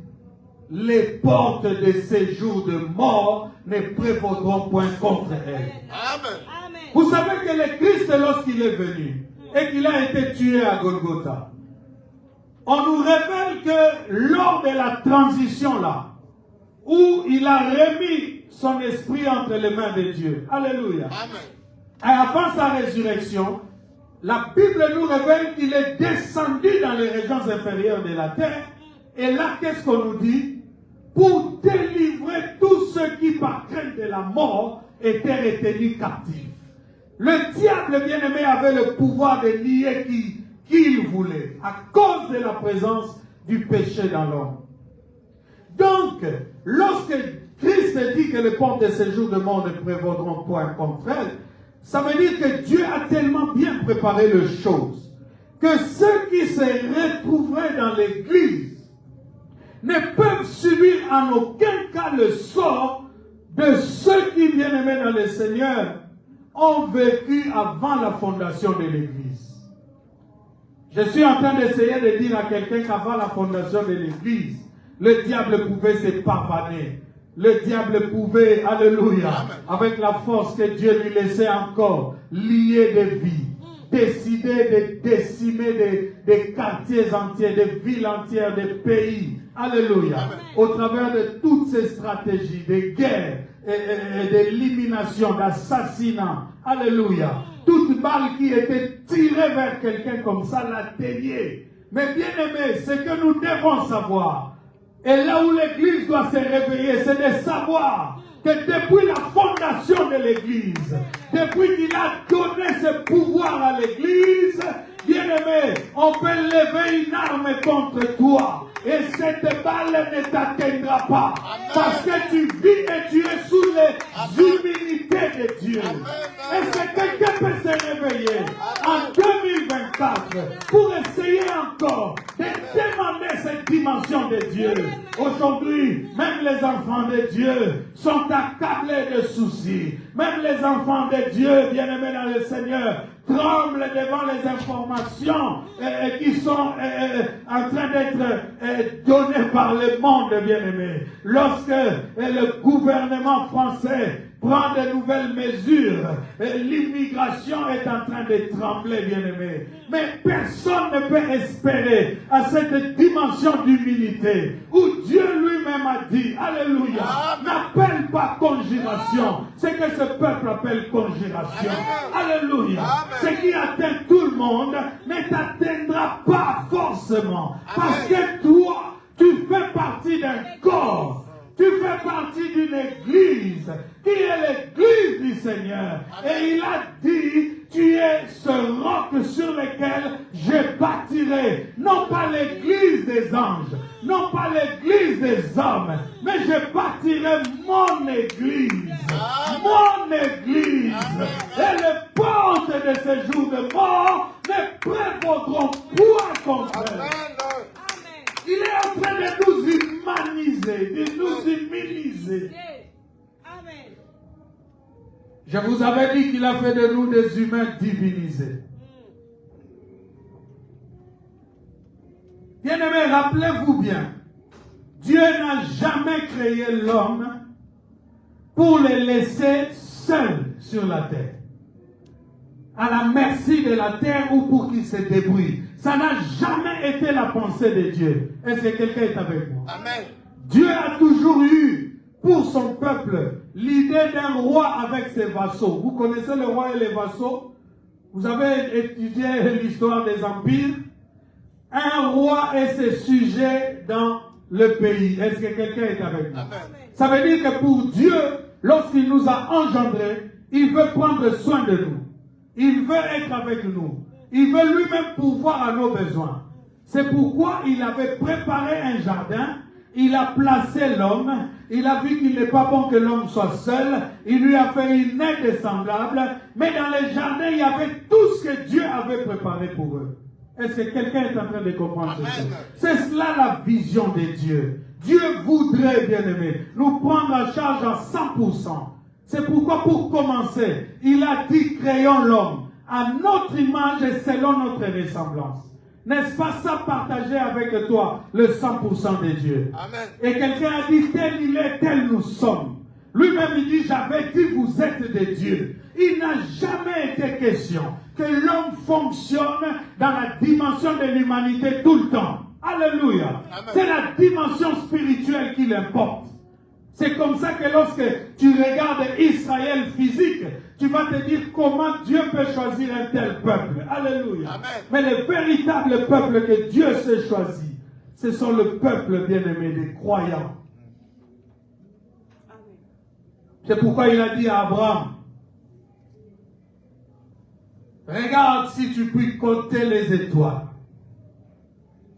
les portes de séjour de mort ne prévaudront point contre elles. Amen. Vous savez que le Christ, lorsqu'il est venu et qu'il a été tué à Golgotha, on nous révèle que lors de la transition là, où il a remis son esprit entre les mains de Dieu, alléluia, amen. Et avant sa résurrection, la Bible nous révèle qu'il est descendu dans les régions inférieures de la terre. Et là, qu'est-ce qu'on nous dit? Pour délivrer tous ceux qui, par crainte de la mort, étaient retenus captifs. Le diable, bien-aimé, avait le pouvoir de lier qui il voulait, à cause de la présence du péché dans l'homme. Donc, lorsque Christ dit que les portes de séjour de mort ne prévaudront point contre elles, ça veut dire que Dieu a tellement bien préparé les choses que ceux qui se retrouveraient dans l'église ne peuvent subir en aucun cas le sort de ceux qui, bien aimés dans le Seigneur, ont vécu avant la fondation de l'église. Je suis en train d'essayer de dire à quelqu'un qu'avant la fondation de l'église, le diable pouvait se pavaner. Le diable pouvait, alléluia, avec la force que Dieu lui laissait encore, lier des vies, décider de décimer des quartiers entiers, des villes entières, des pays, alléluia, au travers de toutes ces stratégies de guerre et d'élimination, d'assassinat, alléluia. Toute balle qui était tirée vers quelqu'un comme ça l'atteignait. Mais bien aimé, ce que nous devons savoir, et là où l'Église doit se réveiller, c'est de savoir que depuis la fondation de l'Église, depuis qu'il a donné ce pouvoir à l'Église, bien aimé, on peut lever une arme contre toi. Et cette balle ne t'atteindra pas. Parce que tu vis et tu es sous les humilités de Dieu. Est-ce que quelqu'un peut se réveiller en 2024 pour essayer encore de demander cette dimension de Dieu? Aujourd'hui, même les enfants de Dieu sont accablés de soucis. Même les enfants de Dieu, bien-aimés dans le Seigneur, tremblent devant les informations qui sont en train d'être données par le monde, bien-aimé. Lorsque le gouvernement français prend de nouvelles mesures, l'immigration est en train de trembler, bien-aimé. Mais personne ne peut espérer à cette dimension d'humilité où Dieu lui-même a dit, alléluia, n'appelle pas conjuration, c'est que ce peuple appelle conjuration. Alléluia. Ce qui atteint tout le monde ne t'atteindra pas forcément. Parce que toi, tu fais partie d'un corps. Tu fais partie d'une église qui est l'église du Seigneur. Et il a dit, tu es ce roc sur lequel je bâtirai, non pas l'église des anges, non pas l'église des hommes, mais je bâtirai mon église. Mon église. Et les portes de ce jour de mort ne prévaudront point contre elles. Il est en train de nous humaniser, de nous humiliser. Amen. Je vous avais dit qu'il a fait de nous des humains divinisés. Bien-aimés, rappelez-vous bien, Dieu n'a jamais créé l'homme pour le laisser seul sur la terre, à la merci de la terre ou pour qu'il se débrouille. Ça n'a jamais été la pensée de Dieu. Est-ce que quelqu'un est avec moi? Amen. Dieu a toujours eu pour son peuple l'idée d'un roi avec ses vassaux. Vous connaissez le roi et les vassaux? Vous avez étudié l'histoire des empires. Un roi et ses sujets dans le pays. Est-ce que quelqu'un est avec moi? Amen. Ça veut dire que pour Dieu, lorsqu'il nous a engendrés, il veut prendre soin de nous. Il veut être avec nous. Il veut lui-même pourvoir à nos besoins. C'est pourquoi il avait préparé un jardin. Il a placé l'homme. Il a vu qu'il n'est pas bon que l'homme soit seul. Il lui a fait une aide semblable. Mais dans le jardin, il y avait tout ce que Dieu avait préparé pour eux. Est-ce que quelqu'un est en train de comprendre cela? C'est cela la vision de Dieu. Dieu voudrait, bien aimé, nous prendre en charge à 100%. C'est pourquoi, pour commencer, il a dit, créons l'homme à notre image et selon notre ressemblance. N'est-ce pas ça partager avec toi le 100% de Dieu? Amen. Et quelqu'un a dit, tel il est, tel nous sommes. Lui-même, il dit, j'avais dit, vous êtes des dieux. Il n'a jamais été question que l'homme fonctionne dans la dimension de l'humanité tout le temps. Alléluia. C'est la dimension spirituelle qui l'importe. C'est comme ça que lorsque tu regardes Israël physique, tu vas te dire comment Dieu peut choisir un tel peuple. Alléluia. Amen. Mais le véritable peuple que Dieu s'est choisi, ce sont le peuple bien-aimé des croyants. C'est pourquoi il a dit à Abraham, regarde si tu puis compter les étoiles,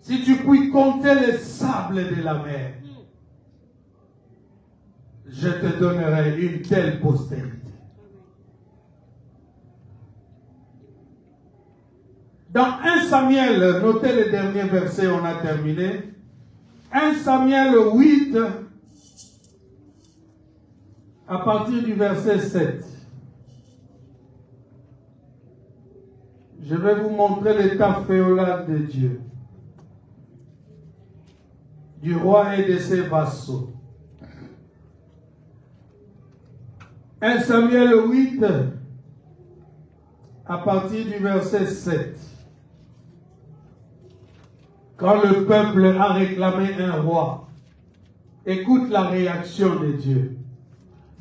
si tu puis compter les sables de la mer, je te donnerai une telle postérité. Dans 1 Samuel, notez le dernier verset, on a terminé. 1 Samuel 8, à partir du verset 7. Je vais vous montrer l'état féodal de Dieu, du roi et de ses vassaux. 1 Samuel 8, à partir du verset 7. Quand le peuple a réclamé un roi, écoute la réaction de Dieu.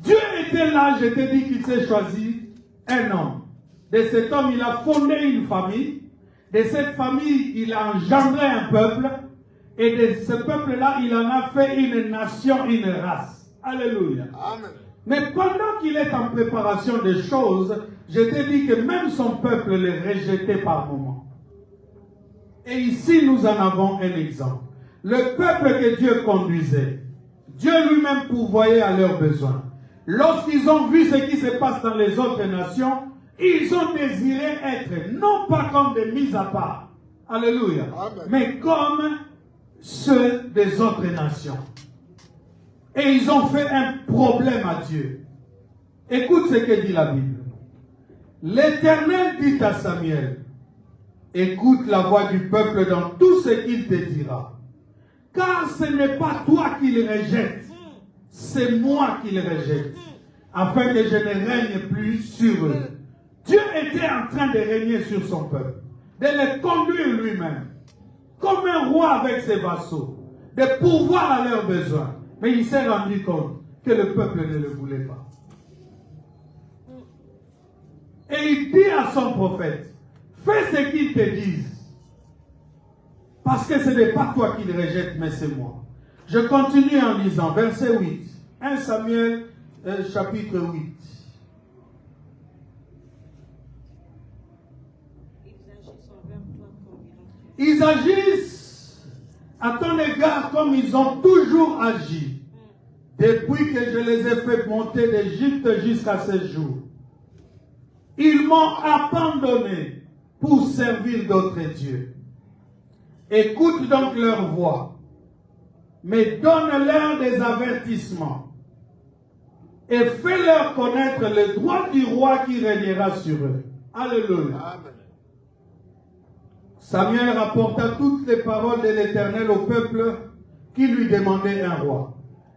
Dieu était là, je t'ai dit qu'il s'est choisi un homme. De cet homme, il a fondé une famille. De cette famille, il a engendré un peuple. Et de ce peuple-là, il en a fait une nation, une race. Alléluia. Amen. Mais pendant qu'il est en préparation des choses, je t'ai dit que même son peuple les rejetait par moments. Et ici, nous en avons un exemple. Le peuple que Dieu conduisait, Dieu lui-même pourvoyait à leurs besoins. Lorsqu'ils ont vu ce qui se passe dans les autres nations, ils ont désiré être, non pas comme des mis à part, alléluia, Amen. mais comme ceux des autres nations. Et ils ont fait un problème à Dieu. Écoute ce que dit la Bible. L'Éternel dit à Samuel, écoute la voix du peuple dans tout ce qu'il te dira. Car ce n'est pas toi qui le rejettes, c'est moi qui le rejette, afin que je ne règne plus sur eux. Dieu était en train de régner sur son peuple, de le conduire lui-même, comme un roi avec ses vassaux, de pourvoir à leurs besoins. Mais il s'est rendu compte que le peuple ne le voulait pas. Et il dit à son prophète, fais ce qu'ils te disent. Parce que ce n'est pas toi qui le rejettes, mais c'est moi. Je continue en lisant, verset 8. 1 Samuel, chapitre 8. Ils agissent à ton égard comme ils ont toujours agi, depuis que je les ai fait monter d'Égypte jusqu'à ce jour. Ils m'ont abandonné pour servir d'autres dieux. Écoute donc leur voix, mais donne-leur des avertissements et fais-leur connaître le droit du roi qui régnera sur eux. Alléluia. Amen. Samuel rapporta toutes les paroles de l'Éternel au peuple qui lui demandait un roi.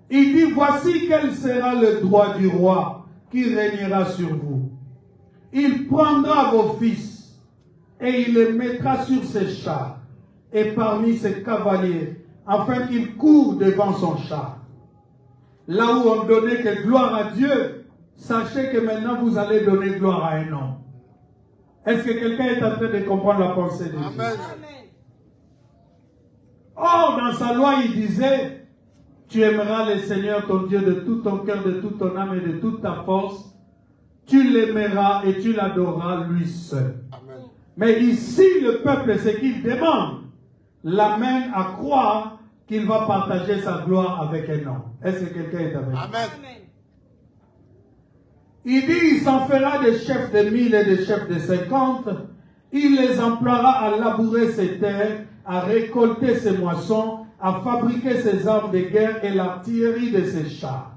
Il dit, voici quel sera le droit du roi qui régnera sur vous. Il prendra vos fils et il les mettra sur ses chars et parmi ses cavaliers, afin qu'ils courent devant son char. Là où on donnait que gloire à Dieu, sachez que maintenant vous allez donner gloire à un homme. Est-ce que quelqu'un est en train de comprendre la pensée de Dieu? Amen. Or, dans sa loi, il disait, tu aimeras le Seigneur ton Dieu de tout ton cœur, de toute ton âme et de toute ta force. Tu l'aimeras et tu l'adoreras lui seul. Amen. Mais ici, le peuple, ce qu'il demande, l'amène à croire qu'il va partager sa gloire avec un homme. Est-ce que quelqu'un est avec moi? Amen. Il dit, il s'en fera des chefs de 1000 et des chefs de 50. Il les emploiera à labourer ses terres, à récolter ses moissons à fabriquer ses armes de guerre et l'artillerie de ses chars.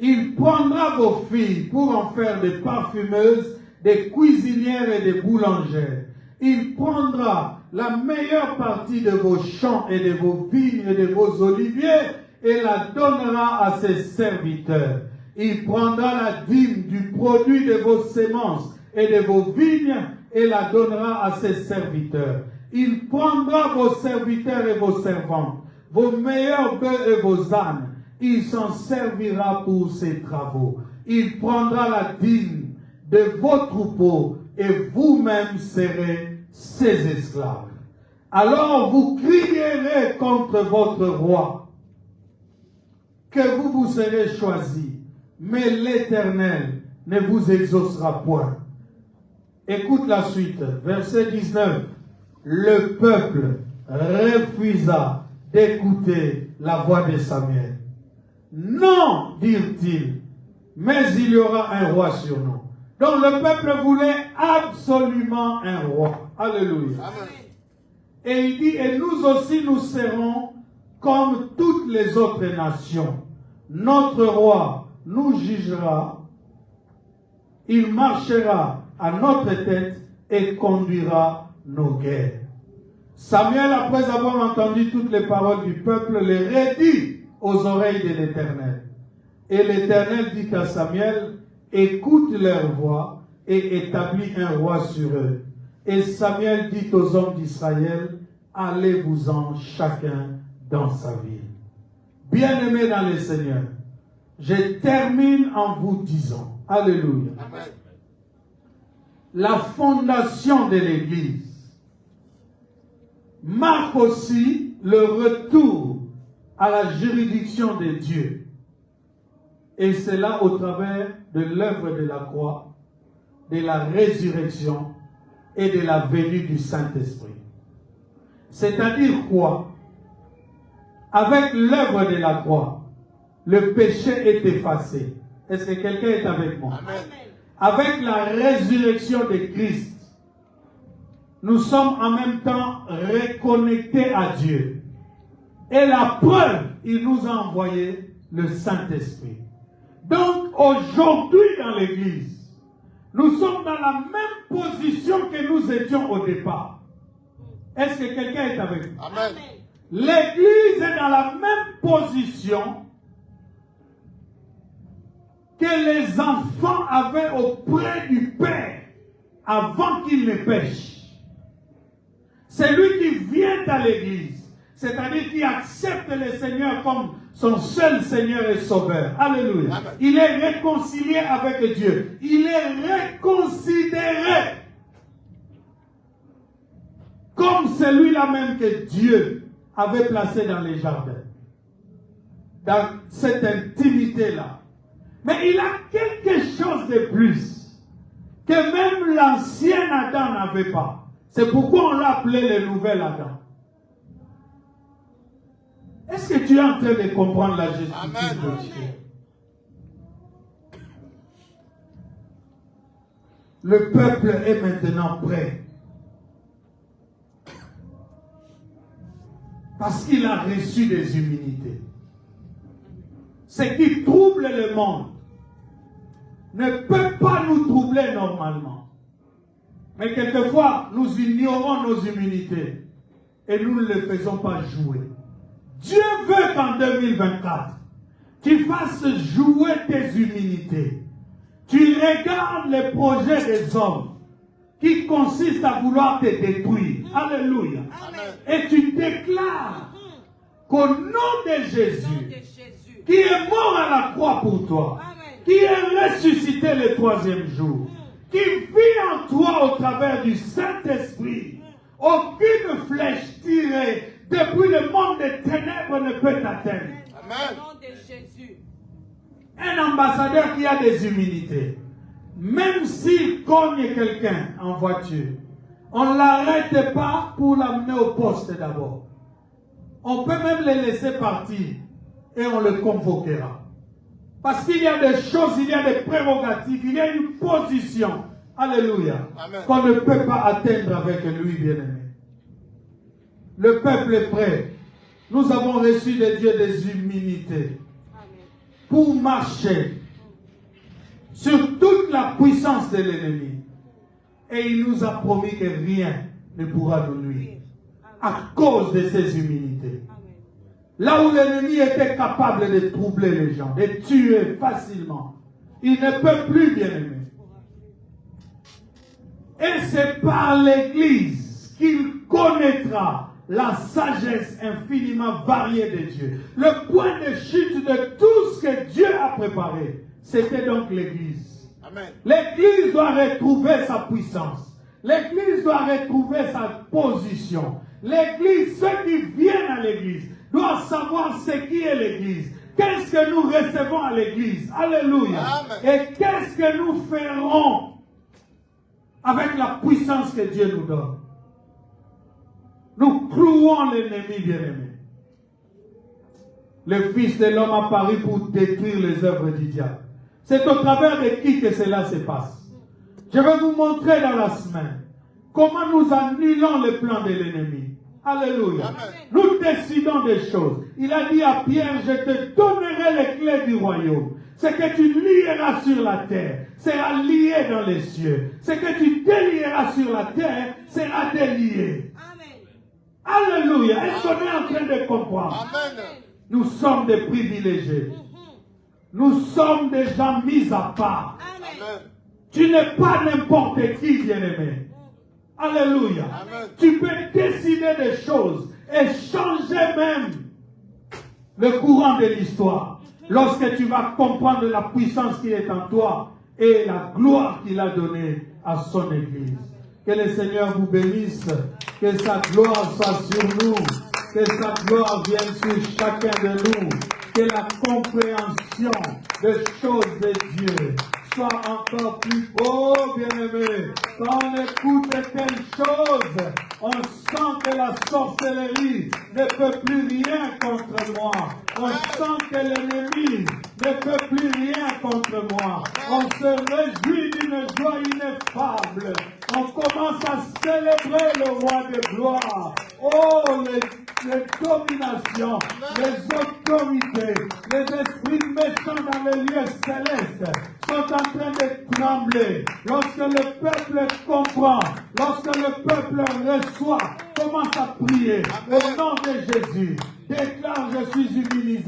Il prendra vos filles pour en faire des parfumeuses, des cuisinières et des boulangères. Il prendra la meilleure partie de vos champs et de vos vignes et de vos oliviers et la donnera à ses serviteurs. Il prendra la dîme du produit de vos semences et de vos vignes et la donnera à ses serviteurs. Il prendra vos serviteurs et vos servantes, vos meilleurs bœufs et vos ânes. Il s'en servira pour ses travaux. Il prendra la dîme de vos troupeaux et vous-même serez ses esclaves. Alors vous crierez contre votre roi que vous serez choisis, mais l'Éternel ne vous exaucera point. Écoute la suite, verset 19. Le peuple refusa d'écouter la voix de Samuel. Non, dirent-ils, mais il y aura un roi sur nous. Donc le peuple voulait absolument un roi. Alléluia. Amen. Et il dit, et nous aussi nous serons comme toutes les autres nations. Notre roi nous jugera, il marchera à notre tête et conduira nos guerres. Samuel, après avoir entendu toutes les paroles du peuple, les redit aux oreilles de l'Éternel. Et l'Éternel dit à Samuel, écoute leur voix et établis un roi sur eux. Et Samuel dit aux hommes d'Israël, allez-vous-en chacun dans sa ville. Bien-aimés dans le Seigneur, je termine en vous disant, alléluia, amen. La fondation de l'Église marque aussi le retour à la juridiction de Dieu. Et c'est là au travers de l'œuvre de la croix, de la résurrection et de la venue du Saint-Esprit. C'est-à-dire quoi? Avec l'œuvre de la croix, le péché est effacé. Est-ce que quelqu'un est avec moi? Amen. Avec la résurrection de Christ, nous sommes en même temps reconnectés à Dieu. Et la preuve, il nous a envoyé le Saint-Esprit. Donc aujourd'hui dans l'Église, nous sommes dans la même position que nous étions au départ. Est-ce que quelqu'un est avec nous? Amen. L'Église est dans la même position que les enfants avaient auprès du Père avant qu'il ne pêche. C'est lui qui vient à l'Église, c'est-à-dire qui accepte le Seigneur comme son seul Seigneur et Sauveur. Alléluia. Amen. Il est réconcilié avec Dieu. Il est reconsidéré comme celui-là même que Dieu avait placé dans les jardins, dans cette intimité-là. Mais il a quelque chose de plus que même l'ancien Adam n'avait pas. C'est pourquoi on l'a appelé le nouvel Adam. Est-ce que tu es en train de comprendre la justice de Dieu? Le peuple est maintenant prêt. Parce qu'il a reçu des humilités. Ce qui trouble le monde ne peut pas nous troubler normalement. Mais quelquefois, nous ignorons nos humilités et nous ne les faisons pas jouer. Dieu veut qu'en 2024, tu fasses jouer tes humilités. Tu regardes les projets des hommes qui consistent à vouloir te détruire. Alléluia. Amen. Et tu déclares qu'au nom de Jésus, qui est mort à la croix pour toi, qui est ressuscité le troisième jour, qui vit en toi au travers du Saint-Esprit, aucune flèche tirée depuis le monde des ténèbres ne peut t'atteindre. Amen. Au nom de Jésus. Un ambassadeur qui a des humilités, même s'il cogne quelqu'un en voiture, on ne l'arrête pas pour l'amener au poste d'abord. On peut même le laisser partir et on le convoquera. Parce qu'il y a des choses, il y a des prérogatives, il y a une position, alléluia, qu'on ne peut pas atteindre avec lui, bien-aimé. Le peuple est prêt. Nous avons reçu de Dieu des humilités pour marcher sur toute la puissance de l'ennemi. Et il nous a promis que rien ne pourra nous nuire à cause de ces humilités. Là où l'ennemi était capable de troubler les gens, de tuer facilement, il ne peut plus, bien-aimé. Et c'est par l'Église qu'il connaîtra la sagesse infiniment variée de Dieu. Le point de chute de tout ce que Dieu a préparé, c'était donc l'Église. L'Église doit retrouver sa puissance. L'Église doit retrouver sa position. L'Église, ceux qui viennent à l'Église, doivent savoir ce qui est l'Église. Qu'est-ce que nous recevons à l'Église? Alléluia. Amen. Et qu'est-ce que nous ferons avec la puissance que Dieu nous donne? Nous clouons l'ennemi, bien-aimé. Le Fils de l'homme a paru pour détruire les œuvres du diable. C'est au travers de qui que cela se passe. Je vais vous montrer dans la semaine comment nous annulons le plan de l'ennemi. Alléluia. Amen. Nous décidons des choses. Il a dit à Pierre, je te donnerai les clés du royaume. Ce que tu lieras sur la terre sera lié dans les cieux. Ce que tu délieras sur la terre sera délié. Amen. Alléluia. Est-ce qu'on est en train de comprendre? Amen. Nous sommes des privilégiés. Nous sommes des gens mis à part. Amen. Tu n'es pas n'importe qui, bien-aimé. Alléluia. Amen. Tu peux décider des choses et changer même le courant de l'histoire. Lorsque tu vas comprendre la puissance qui est en toi et la gloire qu'il a donnée à son Église. Que le Seigneur vous bénisse. Que sa gloire soit sur nous. Que sa gloire vienne sur chacun de nous. Que la compréhension des choses de Dieu soit encore plus beau, bien-aimé. Quand on écoute de telles choses, on sent que la sorcellerie ne peut plus rien contre moi. On sent que l'ennemi ne peut plus rien contre moi. On se réjouit d'une joie ineffable. On commence à célébrer le roi de gloire. Oh, les dominations, les autorités, les esprits méchants dans les lieux célestes sont en train de trembler. Lorsque le peuple comprend, lorsque le peuple reçoit, commence à prier. Au nom de Jésus, déclare, je suis humilié.